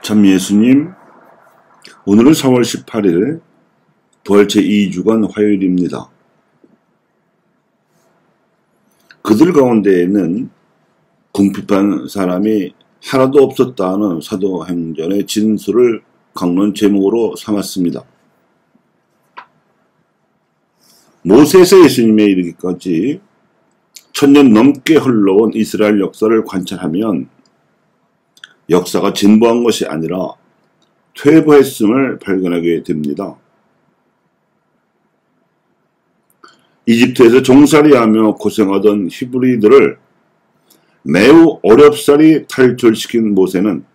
참 예수님, 오늘은 4월 18일 부활 제2주간 화요일입니다. 그들 가운데에는 궁핍한 사람이 하나도 없었다는 사도행전의 진술을 강론 제목으로 삼았습니다. 모세에서 예수님에 이르기까지 1000년 넘게 흘러온 이스라엘 역사를 관찰하면 역사가 진보한 것이 아니라 퇴보했음을 발견하게 됩니다. 이집트에서 종살이하며 고생하던 히브리들을 매우 어렵사리 탈출시킨 모세는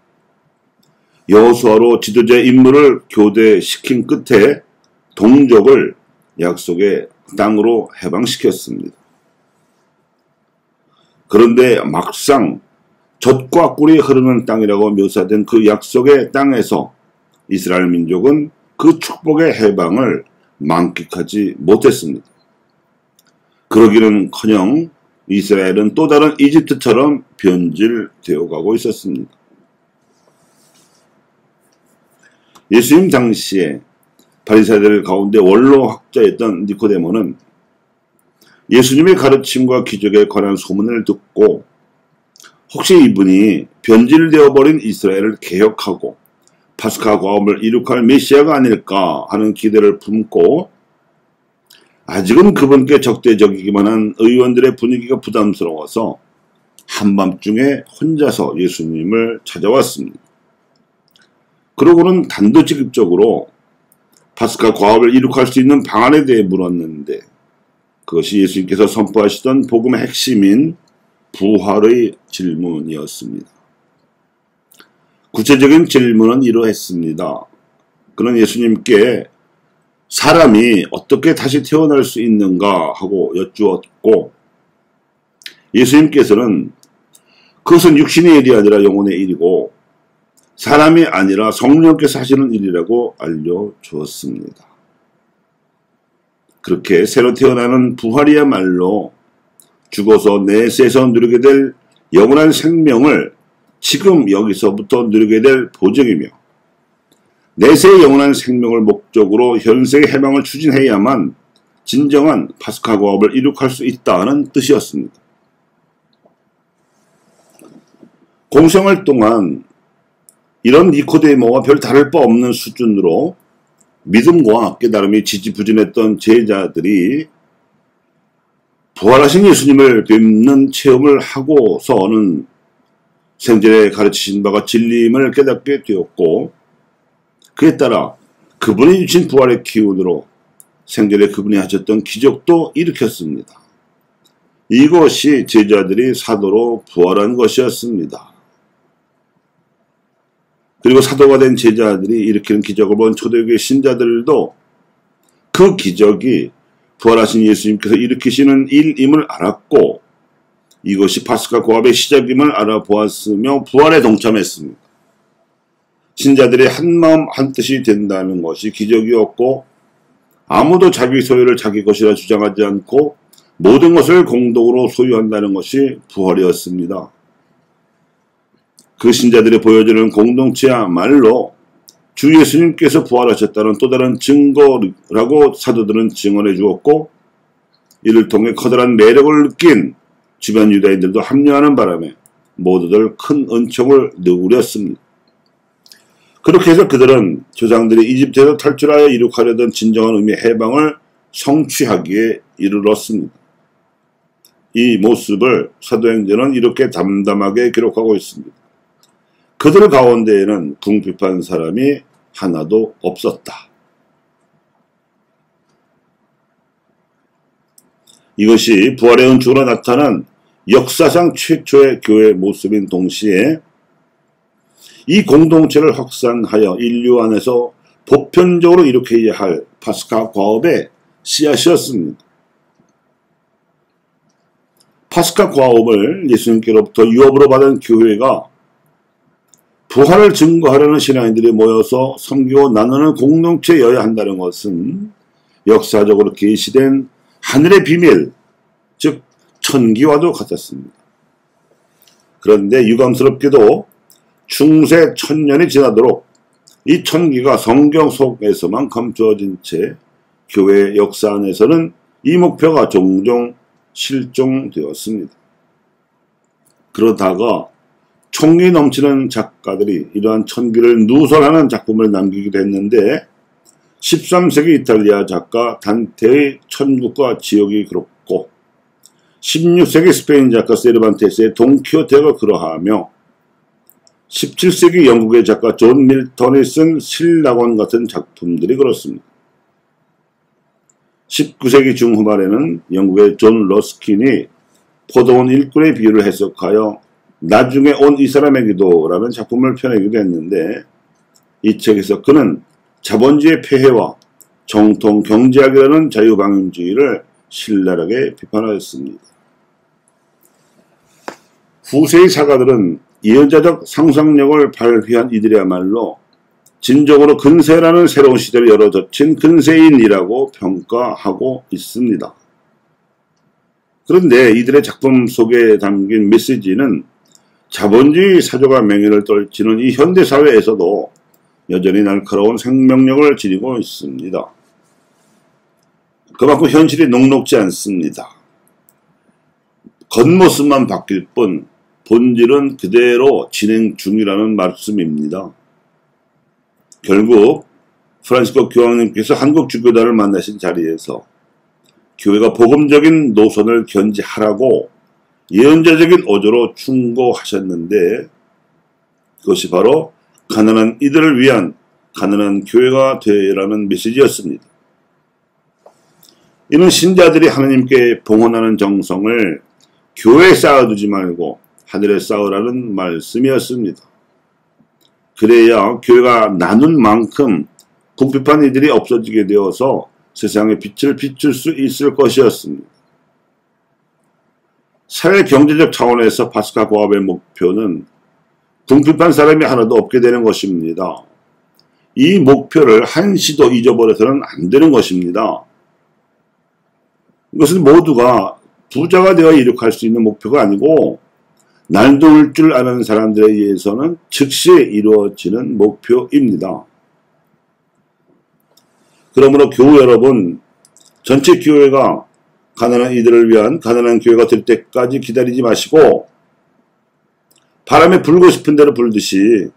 여호수아로 지도자의 임무를 교대시킨 끝에 동족을 약속의 땅으로 해방시켰습니다. 그런데 막상 젖과 꿀이 흐르는 땅이라고 묘사된 그 약속의 땅에서 이스라엘 민족은 그 축복의 해방을 만끽하지 못했습니다. 그러기는커녕 이스라엘은 또 다른 이집트처럼 변질되어 가고 있었습니다. 예수님 당시에 바리새인들 가운데 원로학자였던 니코데모는 예수님의 가르침과 기적에 관한 소문을 듣고 혹시 이분이 변질되어 버린 이스라엘을 개혁하고 파스카 과업을 이룩할 메시아가 아닐까 하는 기대를 품고 아직은 그분께 적대적이기만 한 의원들의 분위기가 부담스러워서 한밤중에 혼자서 예수님을 찾아왔습니다. 그러고는 단도직입적으로 파스카 과업을 이룩할 수 있는 방안에 대해 물었는데 그것이 예수님께서 선포하시던 복음의 핵심인 부활의 질문이었습니다. 구체적인 질문은 이러했습니다. 그는 예수님께 사람이 어떻게 다시 태어날 수 있는가 하고 여쭈었고 예수님께서는 그것은 육신의 일이 아니라 영혼의 일이고 사람이 아니라 성령께서 하시는 일이라고 알려주었습니다. 그렇게 새로 태어나는 부활이야말로 죽어서 내세에서 누리게 될 영원한 생명을 지금 여기서부터 누리게 될 보증이며 내세의 영원한 생명을 목적으로 현세의 해방을 추진해야만 진정한 파스카 과업을 이룩할 수 있다는 뜻이었습니다. 공생활 동안 이런 니코데모와 별 다를 바 없는 수준으로 믿음과 깨달음이 지지부진했던 제자들이 부활하신 예수님을 뵙는 체험을 하고서는 생전에 가르치신 바가 진리임을 깨닫게 되었고 그에 따라 그분이 주신 부활의 기운으로 생전에 그분이 하셨던 기적도 일으켰습니다. 이것이 제자들이 사도로 부활한 것이었습니다. 그리고 사도가 된 제자들이 일으키는 기적을 본 초대교회 신자들도 그 기적이 부활하신 예수님께서 일으키시는 일임을 알았고 이것이 파스카 고압의 시작임을 알아보았으며 부활에 동참했습니다. 신자들이 한마음 한뜻이 된다는 것이 기적이었고 아무도 자기 소유를 자기 것이라 주장하지 않고 모든 것을 공동으로 소유한다는 것이 부활이었습니다. 그 신자들이 보여주는 공동체야말로 주 예수님께서 부활하셨다는 또 다른 증거라고 사도들은 증언해 주었고 이를 통해 커다란 매력을 느낀 주변 유다인들도 합류하는 바람에 모두들 큰 은총을 누렸습니다. 그렇게 해서 그들은 조상들이 이집트에서 탈출하여 이룩하려던 진정한 의미의 해방을 성취하기에 이르렀습니다. 이 모습을 사도행전은 이렇게 담담하게 기록하고 있습니다. 그들 가운데에는 궁핍한 사람이 하나도 없었다. 이것이 부활의 은총으로 나타난 역사상 최초의 교회 모습인 동시에 이 공동체를 확산하여 인류 안에서 보편적으로 일으켜야 할 파스카 과업의 씨앗이었습니다. 파스카 과업을 예수님께로부터 유업으로 받은 교회가 부활을 증거하려는 신앙인들이 모여서 섬기고 나누는 공동체여야 한다는 것은 역사적으로 계시된 하늘의 비밀, 즉 천기와도 같았습니다. 그런데 유감스럽게도 충세 1000년이 지나도록 이 천기가 성경 속에서만 감추어진 채 교회 역사 안에서는 이 목표가 종종 실종되었습니다. 그러다가 총기 넘치는 작가들이 이러한 천기를 누설하는 작품을 남기기도 했는데 13세기 이탈리아 작가 단테의 천국과 지옥이 그렇고 16세기 스페인 작가 세르반테스의 돈키호테가 그러하며 17세기 영국의 작가 존 밀턴이 쓴 신라권 같은 작품들이 그렇습니다. 19세기 중후반에는 영국의 존 러스킨이 포도원 일꾼의 비유를 해석하여 나중에 온 이 사람의 기도라는 작품을 펴내기도 했는데 이 책에서 그는 자본주의의 폐해와 정통 경제학이라는 자유방임주의를 신랄하게 비판하였습니다. 후세의 사가들은 예언자적 상상력을 발휘한 이들이야말로 진정으로 근세라는 새로운 시대를 열어젖힌 근세인이라고 평가하고 있습니다. 그런데 이들의 작품 속에 담긴 메시지는 자본주의 사조가 명예를 떨치는 이 현대사회에서도 여전히 날카로운 생명력을 지니고 있습니다. 그만큼 현실이 녹록지 않습니다. 겉모습만 바뀔 뿐 본질은 그대로 진행 중이라는 말씀입니다. 결국 프란시스코 교황님께서 한국 주교단을 만나신 자리에서 교회가 복음적인 노선을 견지하라고 예언자적인 어조로 충고하셨는데 그것이 바로 가난한 이들을 위한 가난한 교회가 되라는 메시지였습니다. 이는 신자들이 하나님께 봉헌하는 정성을 교회에 쌓아두지 말고 하늘에 쌓으라는 말씀이었습니다. 그래야 교회가 나눈 만큼 궁핍한 이들이 없어지게 되어서 세상에 빛을 비출 수 있을 것이었습니다. 사회 경제적 차원에서 파스카 고압의 목표는 궁핍한 사람이 하나도 없게 되는 것입니다. 이 목표를 한시도 잊어버려서는 안 되는 것입니다. 이것은 모두가 부자가 되어 이룩할 수 있는 목표가 아니고 날도울 줄 아는 사람들에 의해서는 즉시 이루어지는 목표입니다. 그러므로 교우 여러분, 전체 교회가 가난한 이들을 위한 가난한 교회가 될 때까지 기다리지 마시고 바람에 불고 싶은 대로 불듯이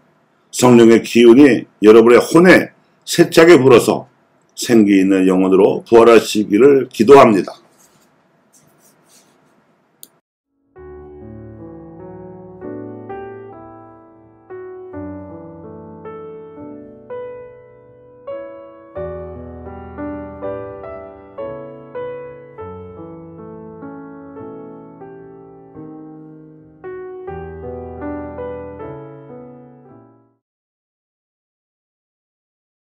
성령의 기운이 여러분의 혼에 세차게 불어서 생기 있는 영혼으로 부활하시기를 기도합니다.